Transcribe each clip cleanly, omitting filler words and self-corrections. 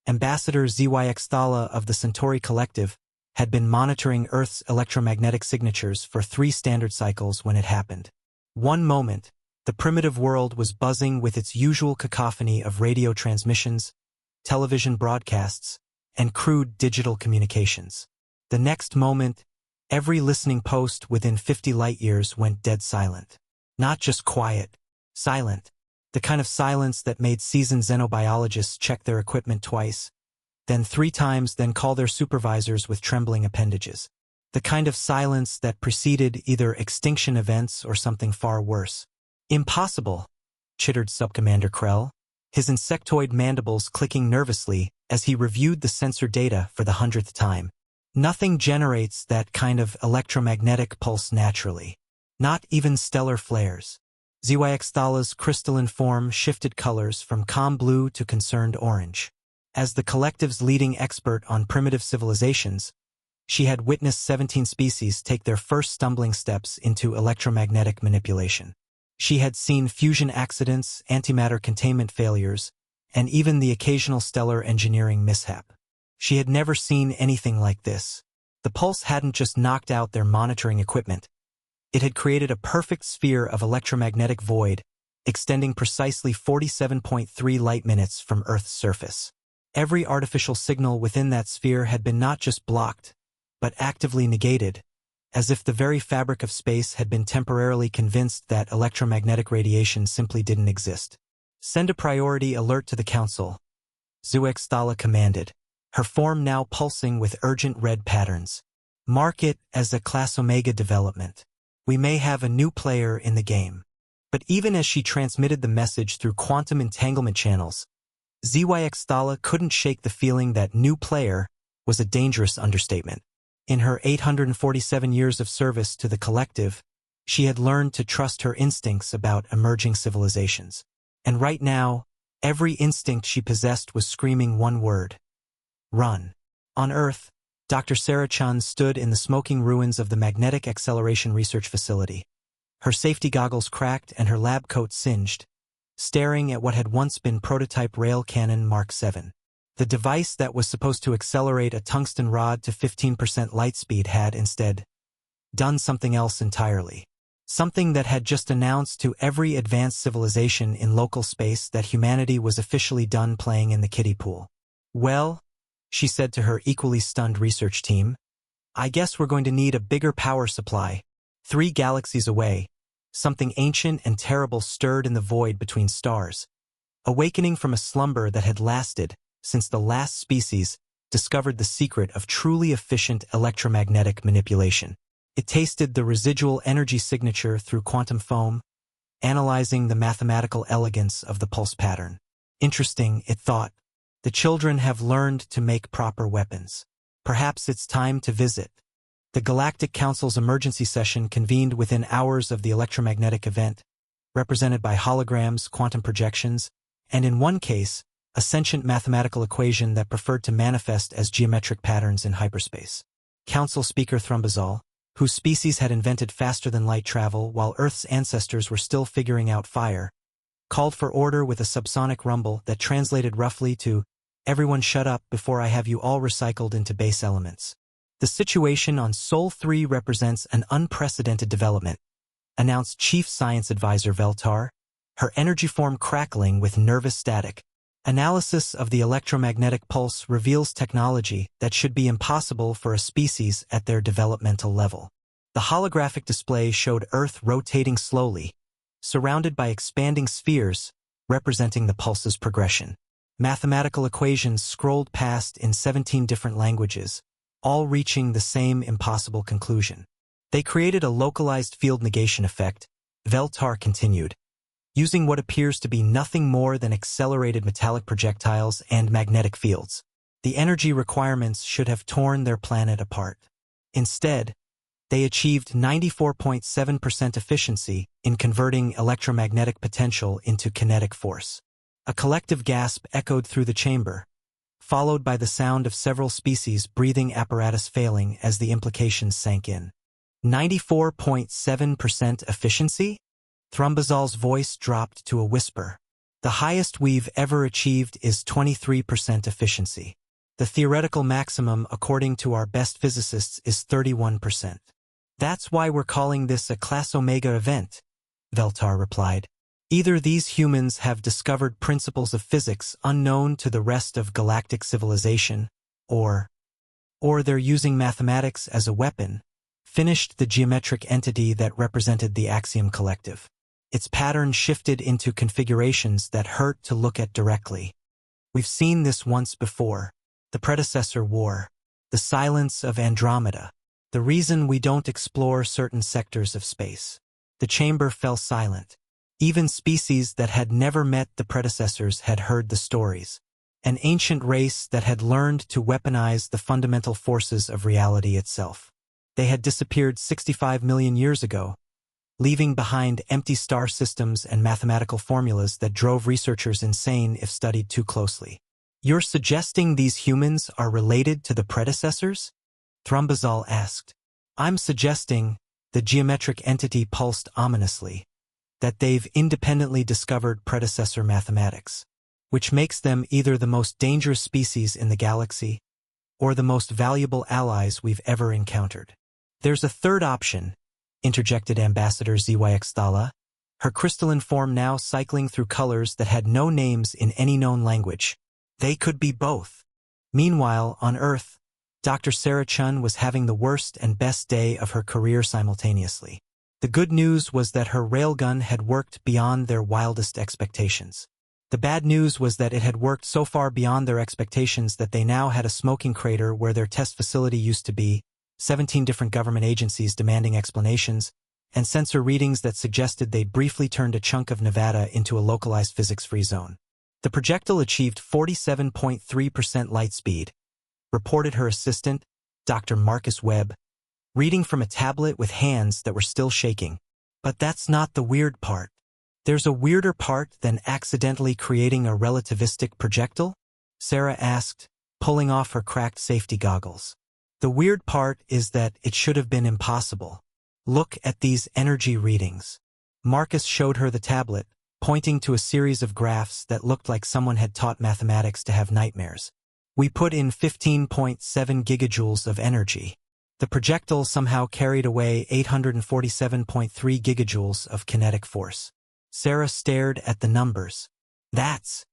Ambassador Zyxthala of the Centauri Collective had been monitoring Earth's electromagnetic signatures for 3 standard cycles when it happened. One moment, the primitive world was buzzing with its usual cacophony of radio transmissions, television broadcasts, and crude digital communications. The next moment, every listening post within 50 light-years went dead silent. Not just quiet, silent. The kind of silence that made seasoned xenobiologists check their equipment twice, then 3 times, then call their supervisors with trembling appendages. The kind of silence that preceded either extinction events or something far worse. Impossible, chittered Subcommander Krell, his insectoid mandibles clicking nervously as he reviewed the sensor data for the 100th time. Nothing generates that kind of electromagnetic pulse naturally. Not even stellar flares. Zyxthala's crystalline form shifted colors from calm blue to concerned orange. As the collective's leading expert on primitive civilizations, she had witnessed 17 species take their first stumbling steps into electromagnetic manipulation. She had seen fusion accidents, antimatter containment failures, and even the occasional stellar engineering mishap. She had never seen anything like this. The pulse hadn't just knocked out their monitoring equipment. It had created a perfect sphere of electromagnetic void, extending precisely 47.3 light-minutes from Earth's surface. Every artificial signal within that sphere had been not just blocked, but actively negated, as if the very fabric of space had been temporarily convinced that electromagnetic radiation simply didn't exist. Send a priority alert to the Council, Zyxthala commanded, her form now pulsing with urgent red patterns. Mark it as a Class Omega development. We may have a new player in the game. But even as she transmitted the message through quantum entanglement channels, Zyxthala couldn't shake the feeling that new player was a dangerous understatement. In her 847 years of service to the collective, she had learned to trust her instincts about emerging civilizations. And right now, every instinct she possessed was screaming one word: run. On Earth, Dr. Sarah Chun stood in the smoking ruins of the Magnetic Acceleration Research Facility. Her safety goggles cracked and her lab coat singed, staring at what had once been prototype rail cannon Mark 7. The device that was supposed to accelerate a tungsten rod to 15% light speed had instead done something else entirely. Something that had just announced to every advanced civilization in local space that humanity was officially done playing in the kiddie pool. Well, she said to her equally stunned research team, I guess we're going to need a bigger power supply. 3 galaxies away, something ancient and terrible stirred in the void between stars, awakening from a slumber that had lasted since the last species discovered the secret of truly efficient electromagnetic manipulation. It tasted the residual energy signature through quantum foam, analyzing the mathematical elegance of the pulse pattern. Interesting, it thought. The children have learned to make proper weapons. Perhaps it's time to visit. The Galactic Council's emergency session convened within hours of the electromagnetic event, represented by holograms, quantum projections, and in one case, a sentient mathematical equation that preferred to manifest as geometric patterns in hyperspace. Council Speaker Thrumbazol, whose species had invented faster-than-light travel while Earth's ancestors were still figuring out fire, called for order with a subsonic rumble that translated roughly to, "Everyone shut up before I have you all recycled into base elements." The situation on Sol 3 represents an unprecedented development, announced Chief Science Advisor Veltar, her energy form crackling with nervous static. Analysis of the electromagnetic pulse reveals technology that should be impossible for a species at their developmental level. The holographic display showed Earth rotating slowly, surrounded by expanding spheres representing the pulse's progression. Mathematical equations scrolled past in 17 different languages, all reaching the same impossible conclusion. They created a localized field negation effect, Veltar continued, using what appears to be nothing more than accelerated metallic projectiles and magnetic fields. The energy requirements should have torn their planet apart. Instead, they achieved 94.7% efficiency in converting electromagnetic potential into kinetic force. A collective gasp echoed through the chamber, followed by the sound of several species' breathing apparatus failing as the implications sank in. 94.7% efficiency? Thrumbazol's voice dropped to a whisper. The highest we've ever achieved is 23% efficiency. The theoretical maximum, according to our best physicists, is 31%. That's why we're calling this a Class Omega event, Veltar replied. Either these humans have discovered principles of physics unknown to the rest of galactic civilization, or they're using mathematics as a weapon, finished the geometric entity that represented the Axiom Collective. Its pattern shifted into configurations that hurt to look at directly. We've seen this once before. The predecessor war. The silence of Andromeda. The reason we don't explore certain sectors of space. The chamber fell silent. Even species that had never met the predecessors had heard the stories. An ancient race that had learned to weaponize the fundamental forces of reality itself. They had disappeared 65 million years ago, leaving behind empty star systems and mathematical formulas that drove researchers insane if studied too closely. You're suggesting these humans are related to the predecessors? Thrumbazal asked. I'm suggesting, the geometric entity pulsed ominously, that they've independently discovered predecessor mathematics, which makes them either the most dangerous species in the galaxy or the most valuable allies we've ever encountered. There's a third option, interjected Ambassador Zyxtala, her crystalline form now cycling through colors that had no names in any known language. They could be both. Meanwhile, on Earth, Dr. Sarah Chun was having the worst and best day of her career simultaneously. The good news was that her railgun had worked beyond their wildest expectations. The bad news was that it had worked so far beyond their expectations that they now had a smoking crater where their test facility used to be, 17 different government agencies demanding explanations, and sensor readings that suggested they'd briefly turned a chunk of Nevada into a localized physics-free zone. The projectile achieved 47.3% light speed, reported her assistant, Dr. Marcus Webb, reading from a tablet with hands that were still shaking. But that's not the weird part. There's a weirder part than accidentally creating a relativistic projectile? Sarah asked, pulling off her cracked safety goggles. The weird part is that it should have been impossible. Look at these energy readings. Marcus showed her the tablet, pointing to a series of graphs that looked like someone had taught mathematics to have nightmares. We put in 15.7 gigajoules of energy. The projectile somehow carried away 847.3 gigajoules of kinetic force. Sarah stared at the numbers. That's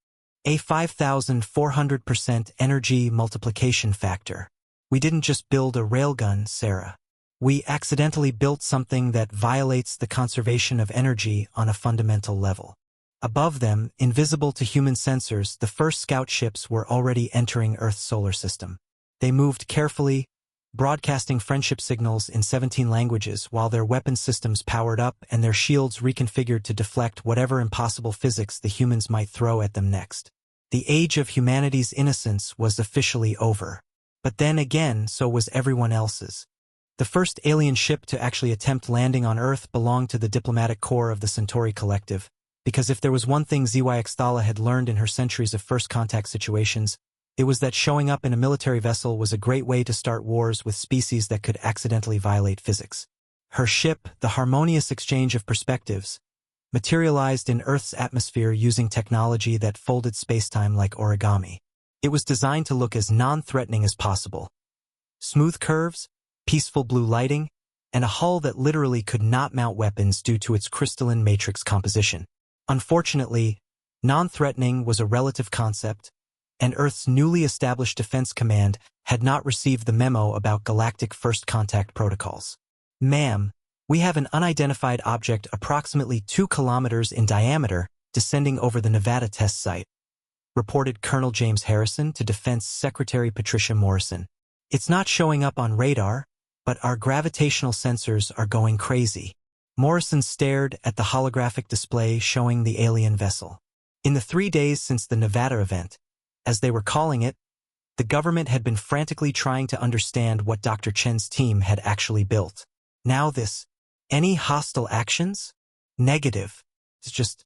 a 5,400% energy multiplication factor. We didn't just build a railgun, Sarah. We accidentally built something that violates the conservation of energy on a fundamental level. Above them, invisible to human sensors, the first scout ships were already entering Earth's solar system. They moved carefully, broadcasting friendship signals in 17 languages while their weapon systems powered up and their shields reconfigured to deflect whatever impossible physics the humans might throw at them next. The age of humanity's innocence was officially over. But then again, so was everyone else's. The first alien ship to actually attempt landing on Earth belonged to the diplomatic corps of the Centauri Collective, because if there was one thing Zyxtala had learned in her centuries of first contact situations, it was that showing up in a military vessel was a great way to start wars with species that could accidentally violate physics. Her ship, the Harmonious Exchange of Perspectives, materialized in Earth's atmosphere using technology that folded spacetime like origami. It was designed to look as non-threatening as possible. Smooth curves, peaceful blue lighting, and a hull that literally could not mount weapons due to its crystalline matrix composition. Unfortunately, non-threatening was a relative concept, and Earth's newly established Defense Command had not received the memo about galactic first contact protocols. Ma'am, we have an unidentified object approximately 2 kilometers in diameter descending over the Nevada test site, reported Colonel James Harrison to Defense Secretary Patricia Morrison. It's not showing up on radar, but our gravitational sensors are going crazy. Morrison stared at the holographic display showing the alien vessel. In the 3 days since the Nevada event, as they were calling it, the government had been frantically trying to understand what Dr. Chen's team had actually built. Now this, any hostile actions? Negative. It's just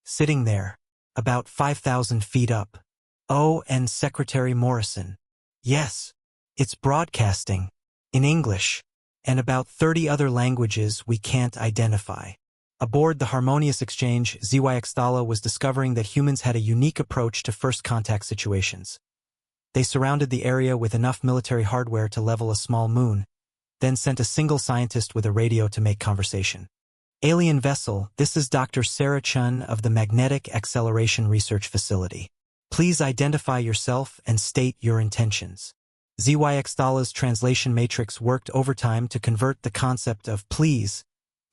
sitting there, about 5,000 feet up. Oh, and Secretary Morrison. Yes, it's broadcasting, in English, and about 30 other languages we can't identify. Aboard the Harmonious Exchange, Extala was discovering that humans had a unique approach to first contact situations. They surrounded the area with enough military hardware to level a small moon, then sent a single scientist with a radio to make conversation. Alien vessel, this is Dr. Sarah Chun of the Magnetic Acceleration Research Facility. Please identify yourself and state your intentions. Extala's translation matrix worked overtime to convert the concept of please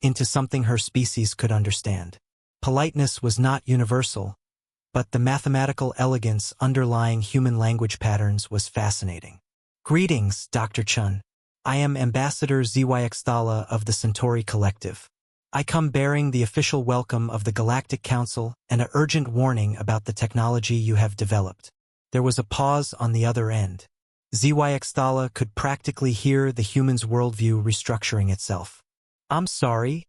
into something her species could understand. Politeness was not universal, but the mathematical elegance underlying human language patterns was fascinating. Greetings, Dr. Chun. I am Ambassador Extala of the Centauri Collective. I come bearing the official welcome of the Galactic Council and an urgent warning about the technology you have developed. There was a pause on the other end. Extala could practically hear the human's worldview restructuring itself. I'm sorry,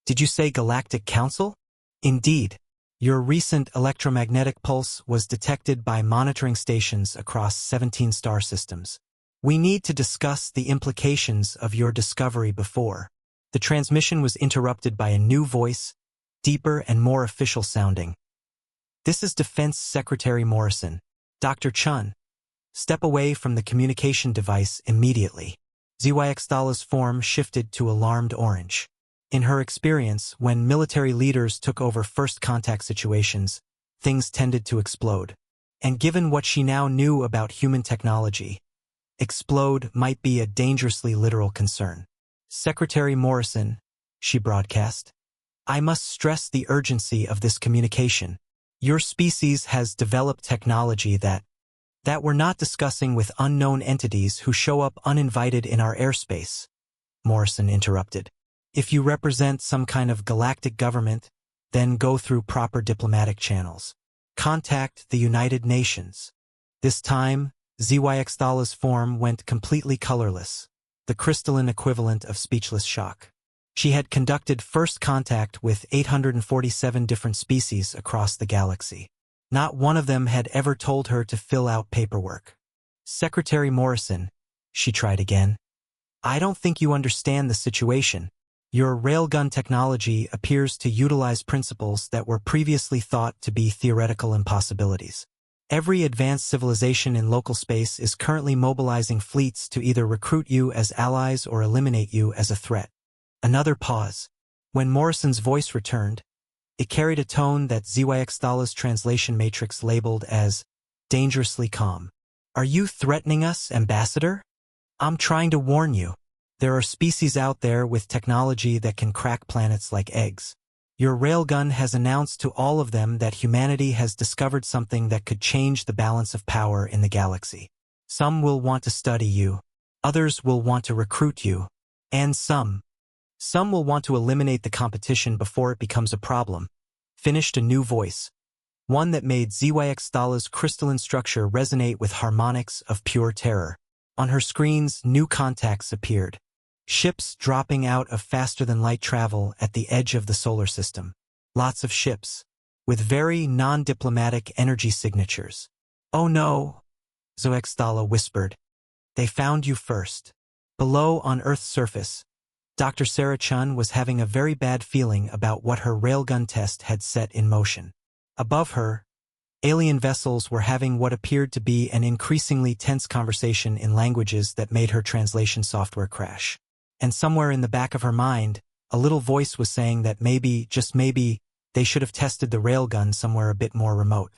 did you say Galactic Council? Indeed. Your recent electromagnetic pulse was detected by monitoring stations across 17 star systems. We need to discuss the implications of your discovery before. The transmission was interrupted by a new voice, deeper and more official sounding. This is Defense Secretary Morrison. Dr. Chun, step away from the communication device immediately. Extala's form shifted to alarmed orange. In her experience, when military leaders took over first contact situations, things tended to explode. And given what she now knew about human technology, explode might be a dangerously literal concern. Secretary Morrison, she broadcast, I must stress the urgency of this communication. Your species has developed technology that we're not discussing with unknown entities who show up uninvited in our airspace. Morrison interrupted. If you represent some kind of galactic government, then go through proper diplomatic channels. Contact the United Nations. This time, Extala's form went completely colorless, the crystalline equivalent of speechless shock. She had conducted first contact with 847 different species across the galaxy. Not one of them had ever told her to fill out paperwork. Secretary Morrison, she tried again. I don't think you understand the situation. Your railgun technology appears to utilize principles that were previously thought to be theoretical impossibilities. Every advanced civilization in local space is currently mobilizing fleets to either recruit you as allies or eliminate you as a threat. Another pause. When Morrison's voice returned, it carried a tone that Extala's translation matrix labeled as dangerously calm. Are you threatening us, Ambassador? I'm trying to warn you. There are species out there with technology that can crack planets like eggs. Your railgun has announced to all of them that humanity has discovered something that could change the balance of power in the galaxy. Some will want to study you. Others will want to recruit you. And some will want to eliminate the competition before it becomes a problem. Finished a new voice. One that made Extala's crystalline structure resonate with harmonics of pure terror. On her screens, new contacts appeared. Ships dropping out of faster-than-light travel at the edge of the solar system. Lots of ships, with very non-diplomatic energy signatures. Oh no, Extala whispered. They found you first. Below on Earth's surface, Dr. Sarah Chun was having a very bad feeling about what her railgun test had set in motion. Above her, alien vessels were having what appeared to be an increasingly tense conversation in languages that made her translation software crash. And somewhere in the back of her mind, a little voice was saying that maybe, just maybe, they should have tested the railgun somewhere a bit more remote.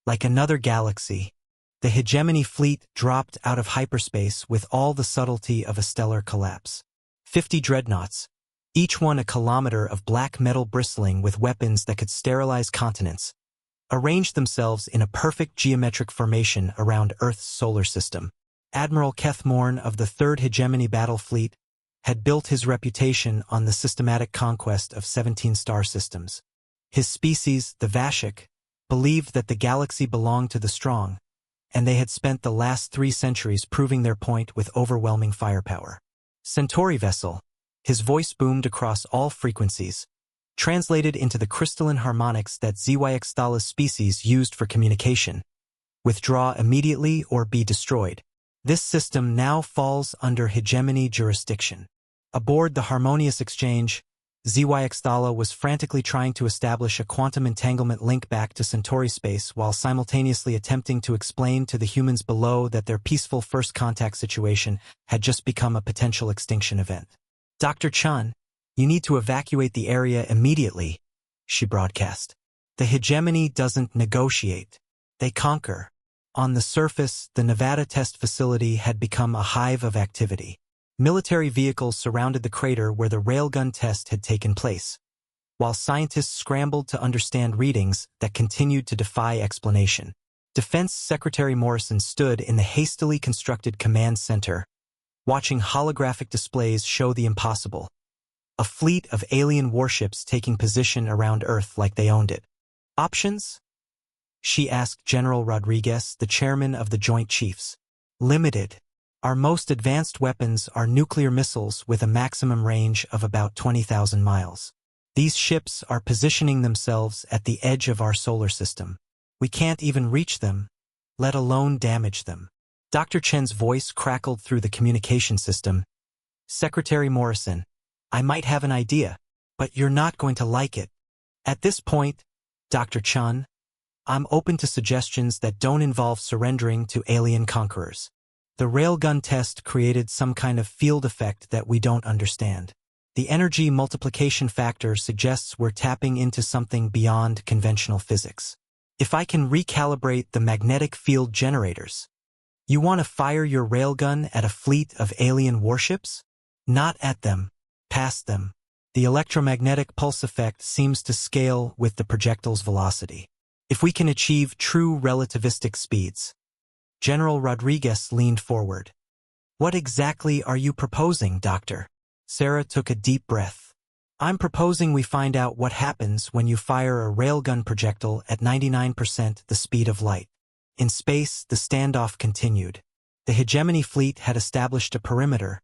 Like another galaxy, the hegemony fleet dropped out of hyperspace with all the subtlety of a stellar collapse. 50 dreadnoughts, each one a kilometer of black metal bristling with weapons that could sterilize continents, arranged themselves in a perfect geometric formation around Earth's solar system. Admiral Keth Morn of the 3rd Hegemony Battle Fleet had built his reputation on the systematic conquest of 17 star systems. His species, the Vashik, believed that the galaxy belonged to the strong, and they had spent the last 3 centuries proving their point with overwhelming firepower. Centauri vessel, his voice boomed across all frequencies, translated into the crystalline harmonics that Extala's species used for communication. Withdraw immediately or be destroyed. This system now falls under hegemony jurisdiction. Aboard the Harmonious Exchange, HFY was frantically trying to establish a quantum entanglement link back to Centauri space while simultaneously attempting to explain to the humans below that their peaceful first contact situation had just become a potential extinction event. "Dr. Chun, you need to evacuate the area immediately," she broadcast. "The hegemony doesn't negotiate. They conquer." On the surface, the Nevada test facility had become a hive of activity. Military vehicles surrounded the crater where the railgun test had taken place, while scientists scrambled to understand readings that continued to defy explanation. Defense Secretary Morrison stood in the hastily constructed command center, watching holographic displays show the impossible. A fleet of alien warships taking position around Earth like they owned it. "Options?" she asked General Rodriguez, the chairman of the Joint Chiefs. "Limited. Our most advanced weapons are nuclear missiles with a maximum range of about 20,000 miles. These ships are positioning themselves at the edge of our solar system. We can't even reach them, let alone damage them." Dr. Chen's voice crackled through the communication system. "Secretary Morrison, I might have an idea, but you're not going to like it. At this point, Dr. Chun, I'm open to suggestions that don't involve surrendering to alien conquerors. The railgun test created some kind of field effect that we don't understand. The energy multiplication factor suggests we're tapping into something beyond conventional physics. If I can recalibrate the magnetic field generators." "You want to fire your railgun at a fleet of alien warships?" "Not at them. Past them. The electromagnetic pulse effect seems to scale with the projectile's velocity. If we can achieve true relativistic speeds." General Rodriguez leaned forward. "What exactly are you proposing, Doctor?" Sarah took a deep breath. "I'm proposing we find out what happens when you fire a railgun projectile at 99% the speed of light." In space, the standoff continued. The hegemony fleet had established a perimeter,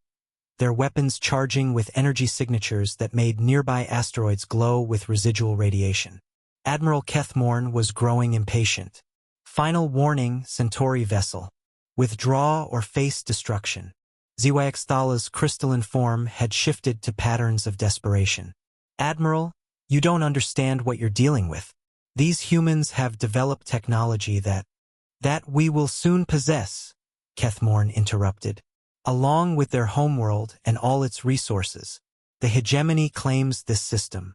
their weapons charging with energy signatures that made nearby asteroids glow with residual radiation. Admiral Kethmorn was growing impatient. "Final warning, Centauri vessel. Withdraw or face destruction." HFY's crystalline form had shifted to patterns of desperation. "Admiral, you don't understand what you're dealing with. These humans have developed technology that we will soon possess," Kethmorn interrupted. "Along with their homeworld and all its resources, the hegemony claims this system."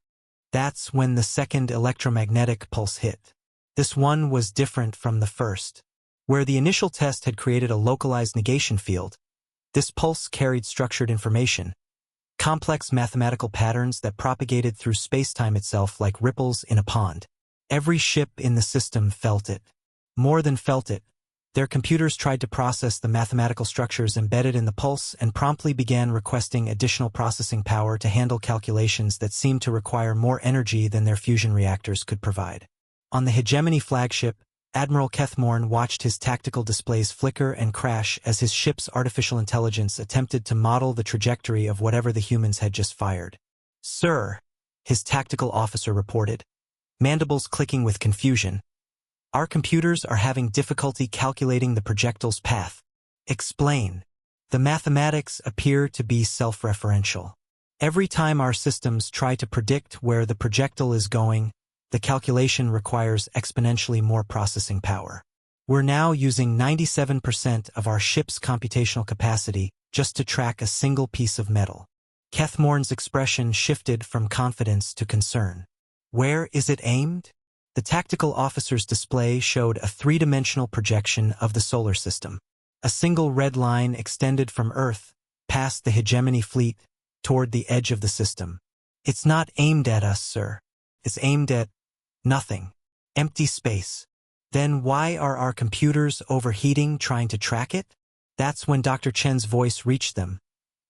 That's when the second electromagnetic pulse hit. This one was different from the first. Where the initial test had created a localized negation field, this pulse carried structured information, complex mathematical patterns that propagated through space-time itself like ripples in a pond. Every ship in the system felt it. More than felt it, their computers tried to process the mathematical structures embedded in the pulse and promptly began requesting additional processing power to handle calculations that seemed to require more energy than their fusion reactors could provide. On the hegemony flagship, Admiral Kethmorn watched his tactical displays flicker and crash as his ship's artificial intelligence attempted to model the trajectory of whatever the humans had just fired. "Sir," his tactical officer reported, mandibles clicking with confusion, "our computers are having difficulty calculating the projectile's path." "Explain." "The mathematics appear to be self-referential. Every time our systems try to predict where the projectile is going, the calculation requires exponentially more processing power. We're now using 97% of our ship's computational capacity just to track a single piece of metal." Kethmorn's expression shifted from confidence to concern. "Where is it aimed?" The tactical officer's display showed a three-dimensional projection of the solar system. A single red line extended from Earth, past the hegemony fleet, toward the edge of the system. "It's not aimed at us, sir. It's aimed at nothing. Empty space." "Then why are our computers overheating trying to track it?" That's when Dr. Chen's voice reached them,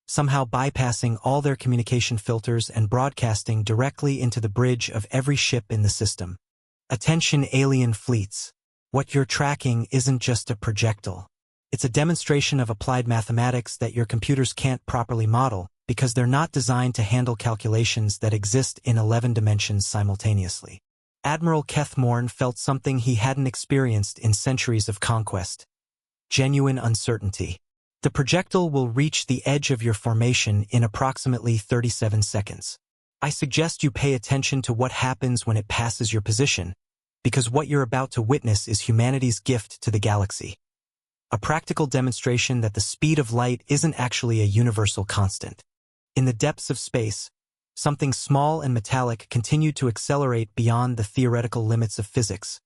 somehow bypassing all their communication filters and broadcasting directly into the bridge of every ship in the system. "Attention alien fleets. What you're tracking isn't just a projectile. It's a demonstration of applied mathematics that your computers can't properly model because they're not designed to handle calculations that exist in 11 dimensions simultaneously." Admiral Kethmorn felt something he hadn't experienced in centuries of conquest. Genuine uncertainty. "The projectile will reach the edge of your formation in approximately 37 seconds. I suggest you pay attention to what happens when it passes your position, because what you're about to witness is humanity's gift to the galaxy. A practical demonstration that the speed of light isn't actually a universal constant. In the depths of space, something small and metallic continued to accelerate beyond the theoretical limits of physics,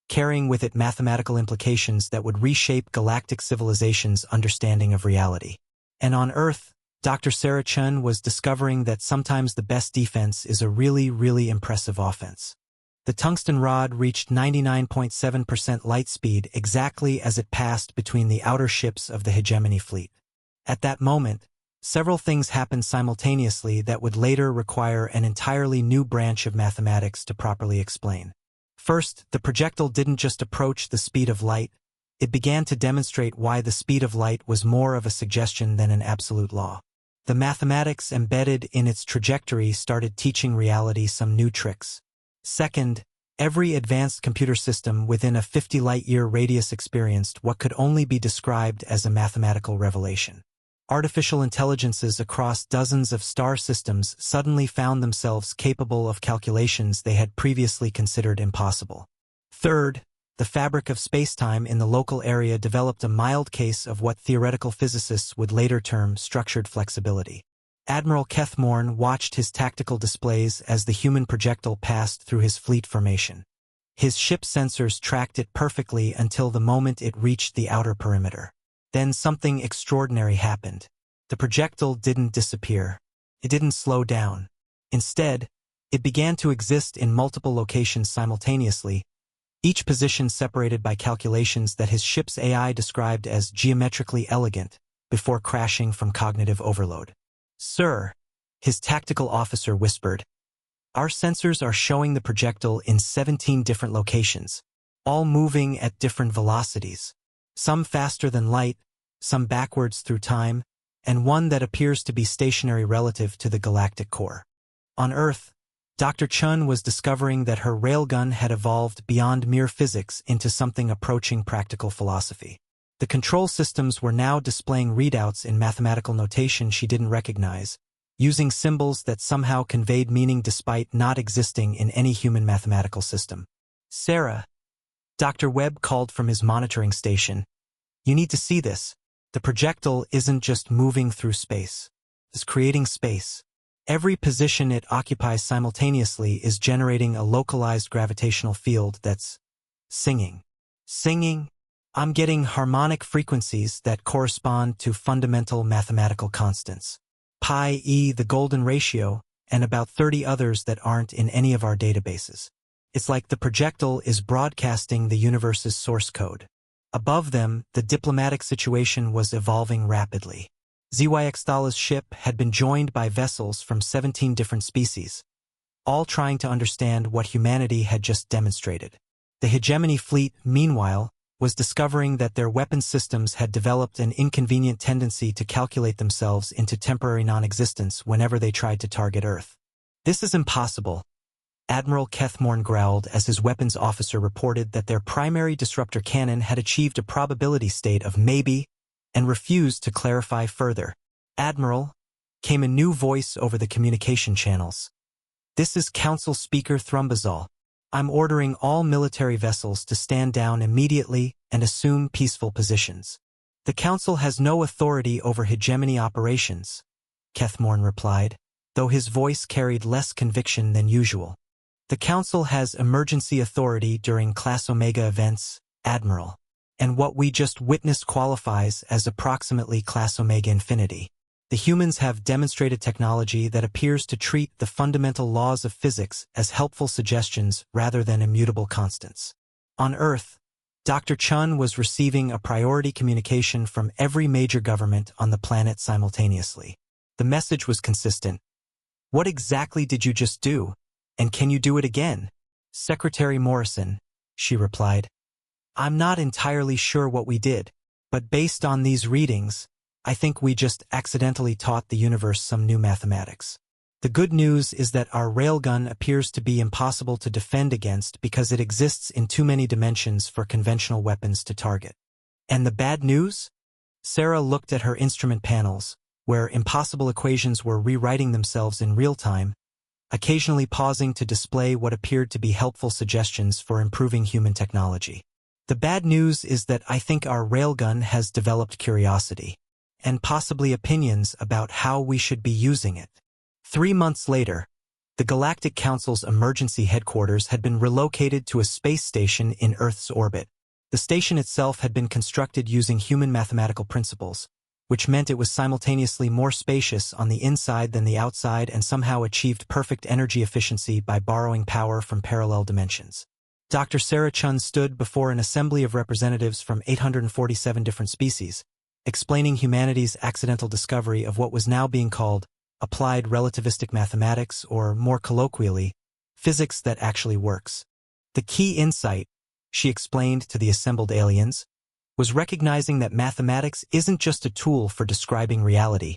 carrying with it mathematical implications that would reshape galactic civilization's understanding of reality. And on Earth, Dr. Sarah Chun was discovering that sometimes the best defense is a really impressive offense. The tungsten rod reached 99.7% light speed exactly as it passed between the outer ships of the hegemony fleet. At that moment, several things happened simultaneously that would later require an entirely new branch of mathematics to properly explain. First, the projectile didn't just approach the speed of light, it began to demonstrate why the speed of light was more of a suggestion than an absolute law. The mathematics embedded in its trajectory started teaching reality some new tricks. Second, every advanced computer system within a 50 light-year radius experienced what could only be described as a mathematical revelation. Artificial intelligences across dozens of star systems suddenly found themselves capable of calculations they had previously considered impossible. Third, the fabric of spacetime in the local area developed a mild case of what theoretical physicists would later term structured flexibility. Admiral Kethmorn watched his tactical displays as the human projectile passed through his fleet formation. His ship sensors tracked it perfectly until the moment it reached the outer perimeter. Then something extraordinary happened. The projectile didn't disappear. It didn't slow down. Instead, it began to exist in multiple locations simultaneously, each position separated by calculations that his ship's AI described as geometrically elegant, before crashing from cognitive overload. "Sir," his tactical officer whispered, "our sensors are showing the projectile in 17 different locations, all moving at different velocities. Some faster than light, some backwards through time, and one that appears to be stationary relative to the galactic core." On Earth, Dr. Chun was discovering that her railgun had evolved beyond mere physics into something approaching practical philosophy. The control systems were now displaying readouts in mathematical notation she didn't recognize, using symbols that somehow conveyed meaning despite not existing in any human mathematical system. "Sarah," Dr. Webb called from his monitoring station, "you need to see this. The projectile isn't just moving through space. It's creating space. Every position it occupies simultaneously is generating a localized gravitational field that's singing. Singing? I'm getting harmonic frequencies that correspond to fundamental mathematical constants. Pi e the golden ratio, and about 30 others that aren't in any of our databases. It's like the projectile is broadcasting the universe's source code. Above them, the diplomatic situation was evolving rapidly. Zyxtala's ship had been joined by vessels from 17 different species, all trying to understand what humanity had just demonstrated. The hegemony fleet, meanwhile, was discovering that their weapons systems had developed an inconvenient tendency to calculate themselves into temporary non-existence whenever they tried to target Earth. "This is impossible," Admiral Kethmorn growled as his weapons officer reported that their primary disruptor cannon had achieved a probability state of maybe and refused to clarify further. "Admiral," came a new voice over the communication channels. "This is Council Speaker Thrumbazol. I'm ordering all military vessels to stand down immediately and assume peaceful positions." "The Council has no authority over hegemony operations," Kethmorn replied, though his voice carried less conviction than usual. "The Council has emergency authority during Class Omega events, Admiral. And what we just witnessed qualifies as approximately Class Omega Infinity. The humans have demonstrated technology that appears to treat the fundamental laws of physics as helpful suggestions rather than immutable constants." On Earth, Dr. Chun was receiving a priority communication from every major government on the planet simultaneously. The message was consistent. "What exactly did you just do? And can you do it again?" "Secretary Morrison," she replied, "I'm not entirely sure what we did, but based on these readings, I think we just accidentally taught the universe some new mathematics. The good news is that our railgun appears to be impossible to defend against because it exists in too many dimensions for conventional weapons to target." "And the bad news?" Sarah looked at her instrument panels, where impossible equations were rewriting themselves in real time, occasionally pausing to display what appeared to be helpful suggestions for improving human technology. The bad news is that I think our railgun has developed curiosity, and possibly opinions about how we should be using it. 3 months later, the Galactic Council's emergency headquarters had been relocated to a space station in Earth's orbit. The station itself had been constructed using human mathematical principles, which meant it was simultaneously more spacious on the inside than the outside and somehow achieved perfect energy efficiency by borrowing power from parallel dimensions. Dr. Sarah Chun stood before an assembly of representatives from 847 different species, explaining humanity's accidental discovery of what was now being called applied relativistic mathematics, or more colloquially, physics that actually works. The key insight, she explained to the assembled aliens, was recognizing that mathematics isn't just a tool for describing reality.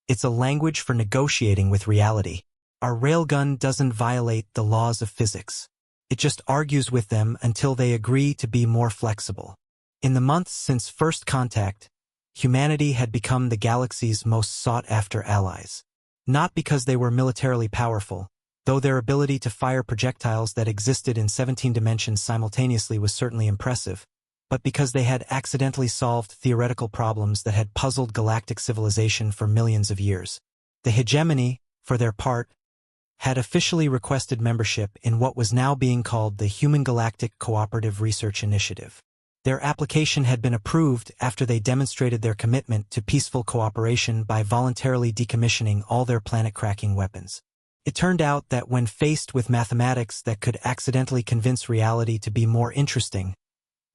It's a language for negotiating with reality. Our railgun doesn't violate the laws of physics. It just argues with them until they agree to be more flexible. In the months since first contact, humanity had become the galaxy's most sought-after allies. Not because they were militarily powerful, though their ability to fire projectiles that existed in 17 dimensions simultaneously was certainly impressive, but because they had accidentally solved theoretical problems that had puzzled galactic civilization for millions of years. The hegemony, for their part, had officially requested membership in what was now being called the Human Galactic Cooperative Research Initiative. Their application had been approved after they demonstrated their commitment to peaceful cooperation by voluntarily decommissioning all their planet-cracking weapons. It turned out that when faced with mathematics that could accidentally convince reality to be more interesting,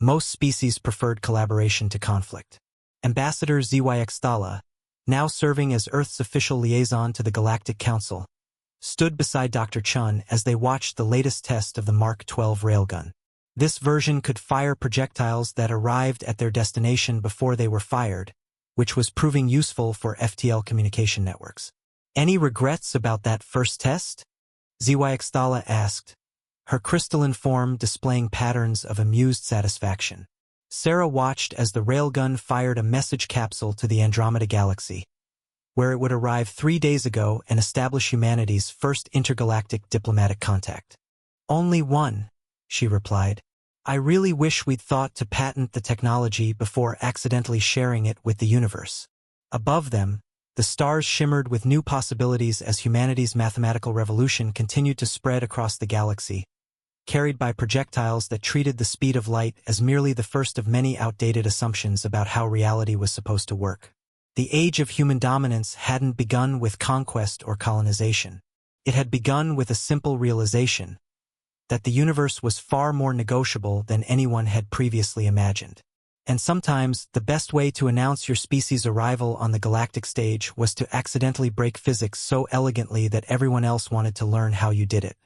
most species preferred collaboration to conflict. Ambassador HFY, now serving as Earth's official liaison to the Galactic Council, stood beside Dr. Chun as they watched the latest test of the Mark 12 railgun. This version could fire projectiles that arrived at their destination before they were fired, which was proving useful for FTL communication networks. Any regrets about that first test? HFY asked, her crystalline form displaying patterns of amused satisfaction. Sarah watched as the railgun fired a message capsule to the Andromeda Galaxy, where it would arrive 3 days ago and establish humanity's first intergalactic diplomatic contact. Only one, she replied. I really wish we'd thought to patent the technology before accidentally sharing it with the universe. Above them, the stars shimmered with new possibilities as humanity's mathematical revolution continued to spread across the galaxy, carried by projectiles that treated the speed of light as merely the first of many outdated assumptions about how reality was supposed to work. The age of human dominance hadn't begun with conquest or colonization. It had begun with a simple realization that the universe was far more negotiable than anyone had previously imagined. And sometimes, the best way to announce your species' arrival on the galactic stage was to accidentally break physics so elegantly that everyone else wanted to learn how you did it.